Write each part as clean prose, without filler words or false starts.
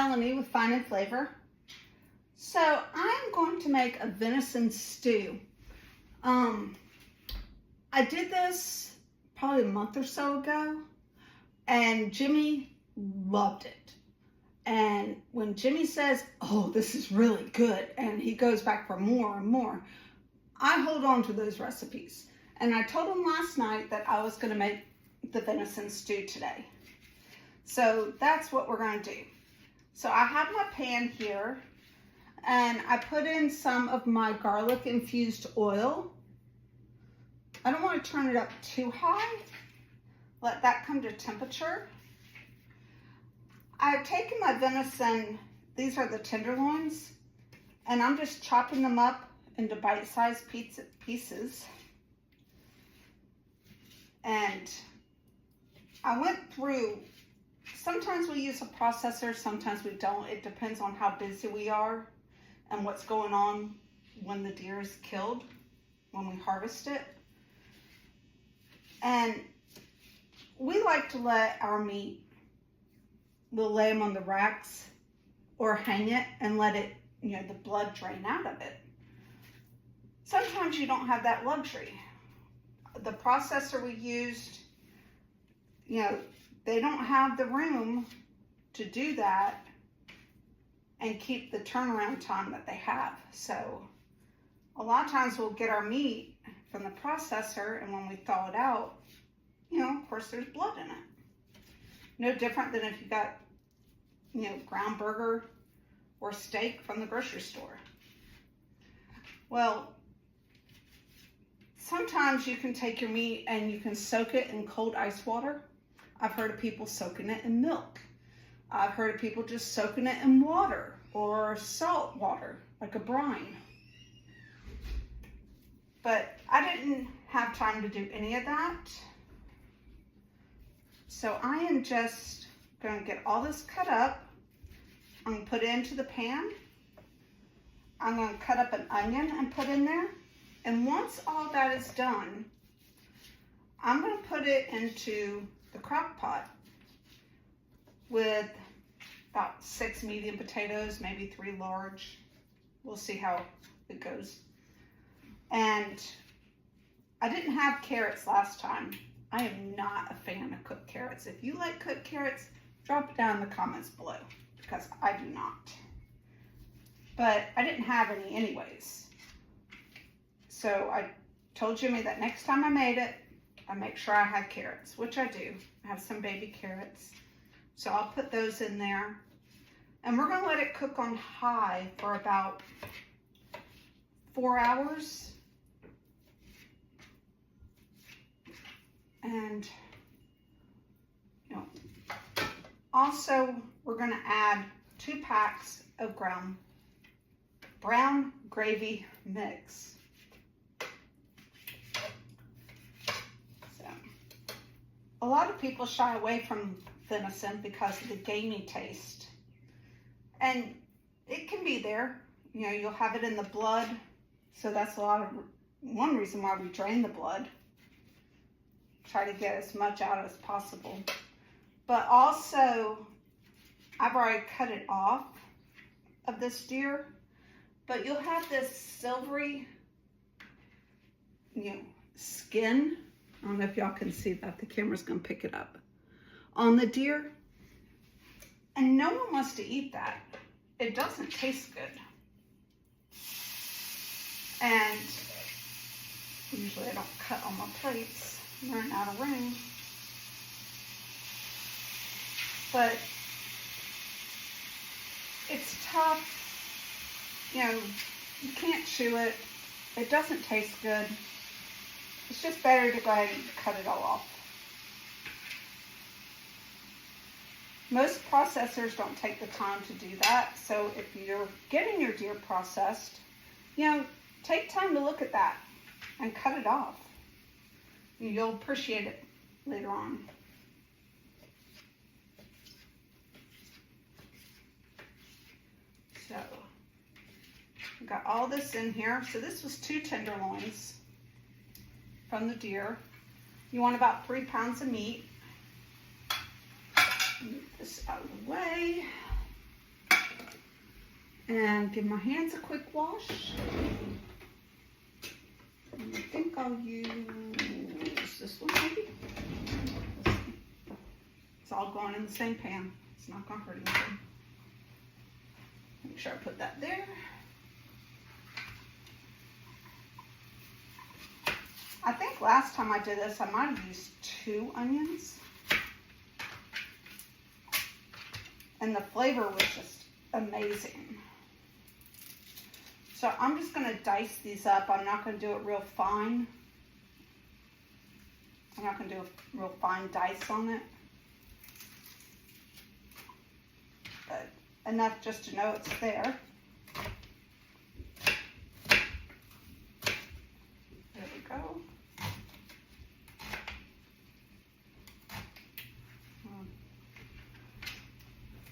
Melanie with Fine and Flavor. So I'm going to make a venison stew. I did this probably a month or so ago, and Jimmy loved it. And when Jimmy says, oh, this is really good, and he goes back for more and more, I hold on to those recipes. And I told him last night that I was going to make the venison stew today. So that's what we're going to do. So I have my pan here, and I put in some of my garlic infused oil. I don't want to turn it up too high. Let that come to temperature. I've taken my venison, these are the tenderloins, and I'm just chopping them up into bite-sized pieces. And I went through, sometimes we use a processor, sometimes we don't. It depends on how busy we are and what's going on when the deer is killed, when we harvest it. And we like to let our meat, we'll lay them on the racks or hang it and let it, the blood drain out of it. Sometimes you don't have that luxury. The processor we used, they don't have the room to do that and keep the turnaround time that they have. So a lot of times we'll get our meat from the processor, and when we thaw it out, of course there's blood in it. No different than if you got, ground burger or steak from the grocery store. Well, sometimes you can take your meat and you can soak it in cold ice water. I've heard of people soaking it in milk. I've heard of people just soaking it in water or salt water, like a brine. But I didn't have time to do any of that. So I am just going to get all this cut up. I'm going to put it into the pan. I'm going to cut up an onion and put in there. And once all that is done, I'm going to put it into the crock pot with about 6 medium potatoes, maybe 3 large. We'll see how it goes. And I didn't have carrots last time. I am not a fan of cooked carrots. If you like cooked carrots, drop it down in the comments below, because I do not. But I didn't have any anyways. So I told Jimmy that next time I made it, I make sure I had carrots, which I do. I have some baby carrots. So I'll put those in there. And we're going to let it cook on high for about 4 hours. And, also we're going to add 2 packs of brown gravy mix. So, a lot of people shy away from venison because of the gamey taste. And it can be there. You'll have it in the blood. So that's one reason why we drain the blood. Try to get as much out as possible. But also, I've already cut it off of this deer, but you'll have this silvery, skin. I don't know if y'all can see that. The camera's gonna pick it up. On the deer. And no one wants to eat that. It doesn't taste good. And usually I don't cut on my plates. I'm running out of room. But it's tough. You can't chew it. It doesn't taste good. It's just better to go ahead and cut it all off. Most processors don't take the time to do that. So if you're getting your deer processed, take time to look at that and cut it off. You'll appreciate it later on. So, I've got all this in here. So this was 2 tenderloins from the deer. You want about 3 pounds of meat. Move this out of the way. And give my hands a quick wash. And I think I'll use this one maybe. It's all going in the same pan. It's not going to hurt anything. Make sure I put that there. I think last time I did this, I might have used 2 onions. And the flavor was just amazing. So I'm just going to dice these up. I'm not going to do it real fine. I'm not going to do a real fine dice on it. But enough just to know it's there. There we go.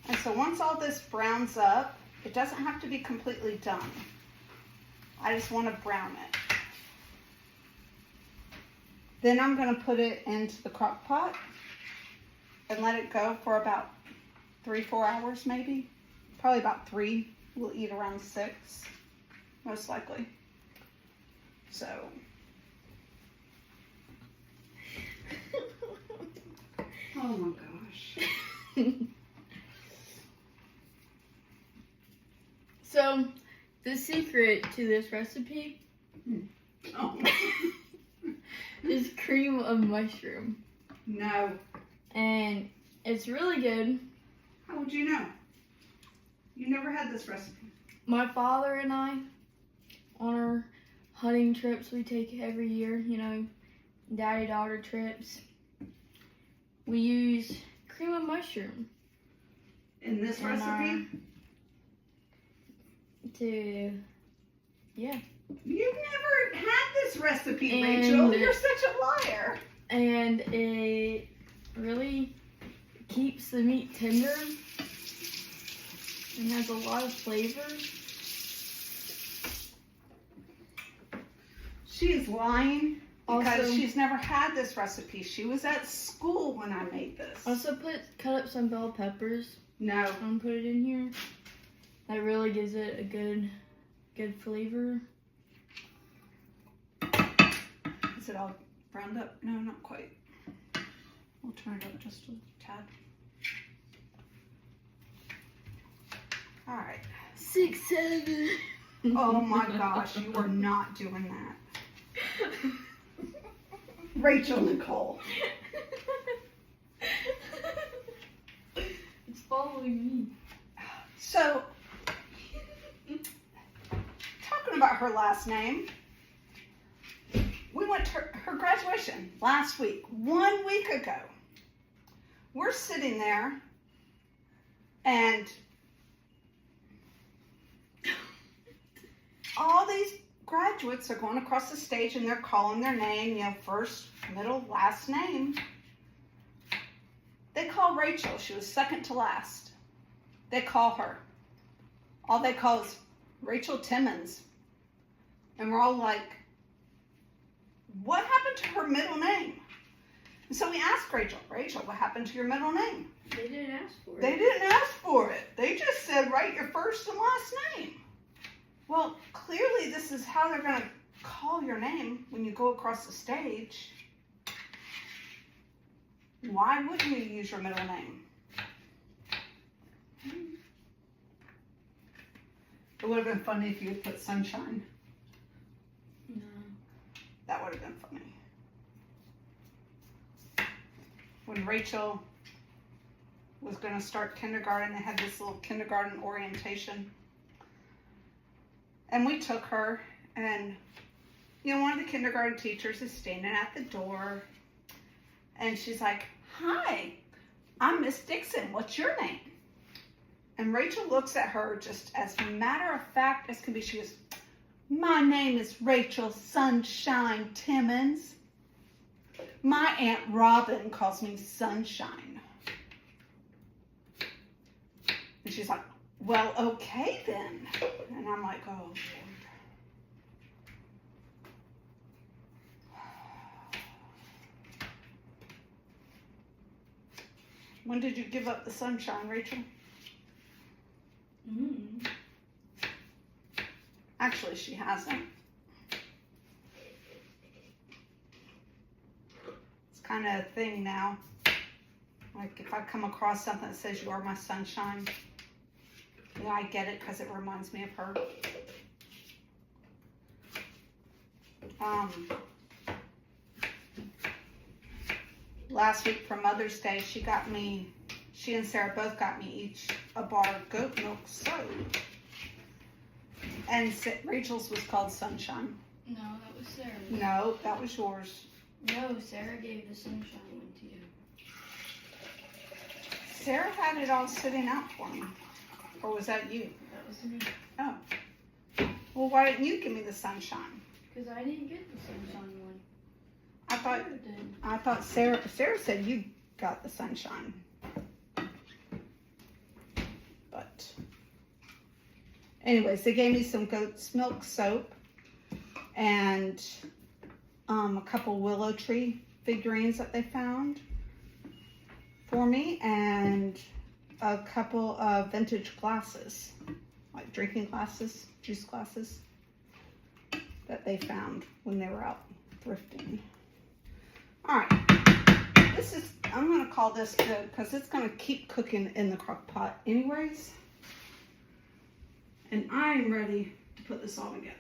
And so once all this browns up, it doesn't have to be completely done. I just want to brown it. Then I'm going to put it into the crock pot and let it go for about 3-4 hours maybe. Probably about 3. We'll eat around 6, most likely. So. Oh my gosh. So, the secret to this recipe is cream of mushroom. No. And it's really good. How would you know? You never had this recipe. My father and I, on our hunting trips we take every year, you know, daddy-daughter trips, we use cream of mushroom. In this recipe? Yeah. You've never had this recipe, And Rachel. You're such a liar. And it really keeps the meat tender and has a lot of flavor. She is lying because Also, she's never had this recipe. She was at school when I made this. Also cut up some bell peppers No. and put it in here. That really gives it a good flavor. Is it all browned up? No, not quite. We'll turn it up just a tad. All right. 6, 7. Oh my gosh, you are not doing that. Rachel Nicole. It's following me. So, talking about her last name, we went to her graduation last week, 1 week ago. We're sitting there and all these graduates are going across the stage and they're calling their name, you know, first, middle, last name. They call Rachel. She was second to last. They call her. All they call is Rachel Timmons. And we're all like, what happened to her middle name? And so we asked Rachel, what happened to your middle name? They didn't ask for it. They didn't ask for it. They just said, write your first and last name. Well, clearly this is how they're going to call your name when you go across the stage. Why wouldn't you use your middle name? It would have been funny if you had put Sunshine. No. That would have been funny. When Rachel was going to start kindergarten, they had this little kindergarten orientation. And we took her, and, you know, one of the kindergarten teachers is standing at the door, and she's like, hi, I'm Miss Dixon. What's your name? And Rachel looks at her just as matter of fact as can be. She goes, my name is Rachel Sunshine Timmons. My Aunt Robin calls me Sunshine. And she's like, well, okay then. And I'm like, oh, Lord. When did you give up the sunshine, Rachel? Actually, she hasn't. It's kind of a thing now. Like if I come across something that says "You are my sunshine," you know, I get it because it reminds me of her. Last week for Mother's Day, she and Sarah both got me each a bar of goat milk soap. And Rachel's was called Sunshine. No, that was Sarah. No, that was yours. No, Sarah gave the sunshine one to you. Sarah had it all sitting out for me. Or was that you? That was me. Oh. Well, why didn't you give me the sunshine? Because I didn't get the sunshine one. I thought Sarah said you got the sunshine. But anyways, they gave me some goat's milk soap and a couple willow tree figurines that they found for me, and a couple of vintage glasses, like drinking glasses, juice glasses, that they found when they were out thrifting. All right, I'm gonna call this good because it's gonna keep cooking in the crock pot anyways. And I'm ready to put this all together.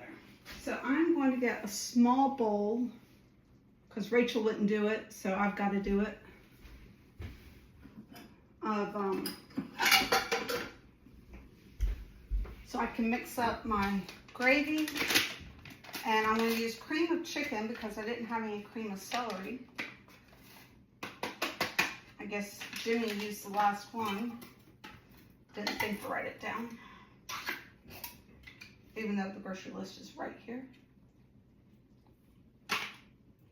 So I'm going to get a small bowl because Rachel wouldn't do it, so I've got to do it. So I can mix up my gravy, and I'm going to use cream of chicken because I didn't have any cream of celery. I guess Jimmy used the last one. Didn't think to write it down, even though the grocery list is right here.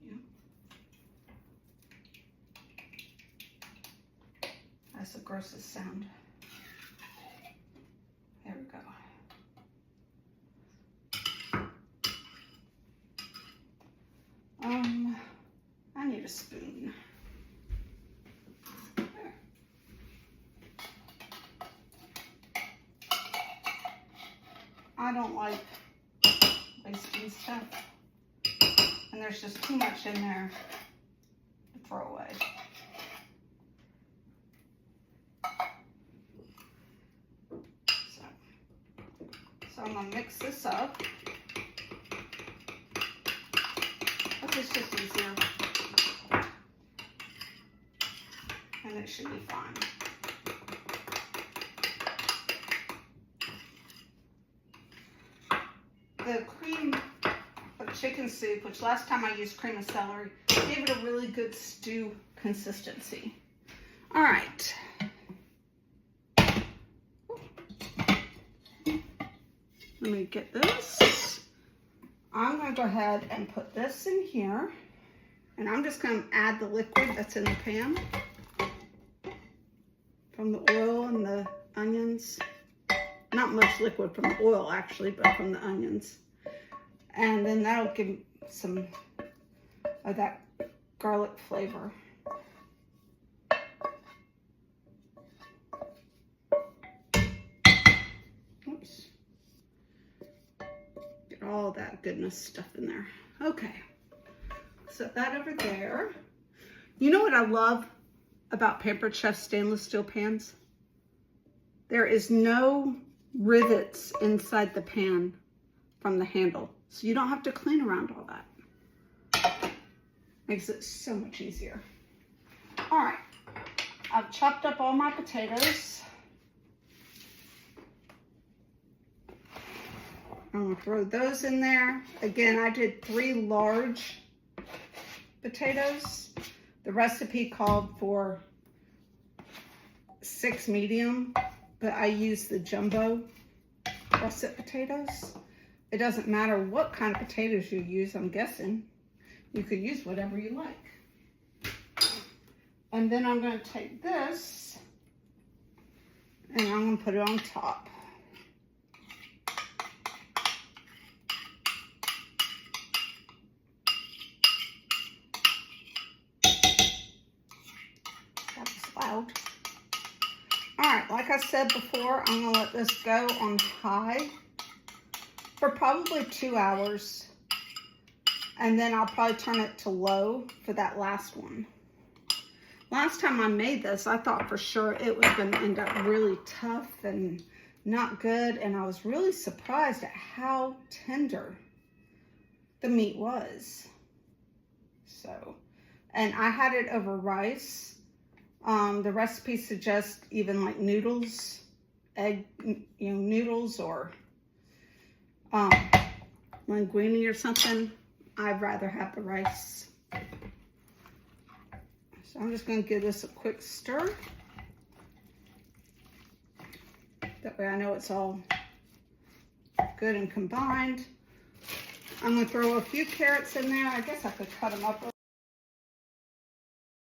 Yeah. That's the grossest sound. There we go. I need a spoon. There. I don't like wasting stuff, and there's just too much in there to throw away. So I'm gonna mix this up. It's just easier, and it should be fine. The cream of chicken soup, which last time I used cream of celery, gave it a really good stew consistency. All right. Let me get this. I'm going to go ahead and put this in here, and I'm just going to add the liquid that's in the pan from the oil and the onions. Not much liquid from the oil actually, but from the onions. And then that'll give some of that garlic flavor. Oops. All that goodness stuff in there. Okay, set that over there. You know what I love about Pampered Chef stainless steel pans? There is no rivets inside the pan from the handle, so you don't have to clean around all that. Makes it so much easier. All right, I've chopped up all my potatoes. I'm gonna throw those in there. Again, I did 3 large potatoes. The recipe called for 6 medium, but I used the jumbo russet potatoes. It doesn't matter what kind of potatoes you use, I'm guessing. You could use whatever you like. And then I'm gonna take this and I'm gonna put it on top. Loud. All right, like I said before, I'm gonna let this go on high for probably 2 hours. And then I'll probably turn it to low for that last one. Last time I made this, I thought for sure it was going to end up really tough and not good. And I was really surprised at how tender the meat was. So, and I had it over rice. The recipe suggests even like noodles, egg, noodles or linguine or something. I'd rather have the rice. So I'm just going to give this a quick stir. That way I know it's all good and combined. I'm going to throw a few carrots in there. I guess I could cut them up.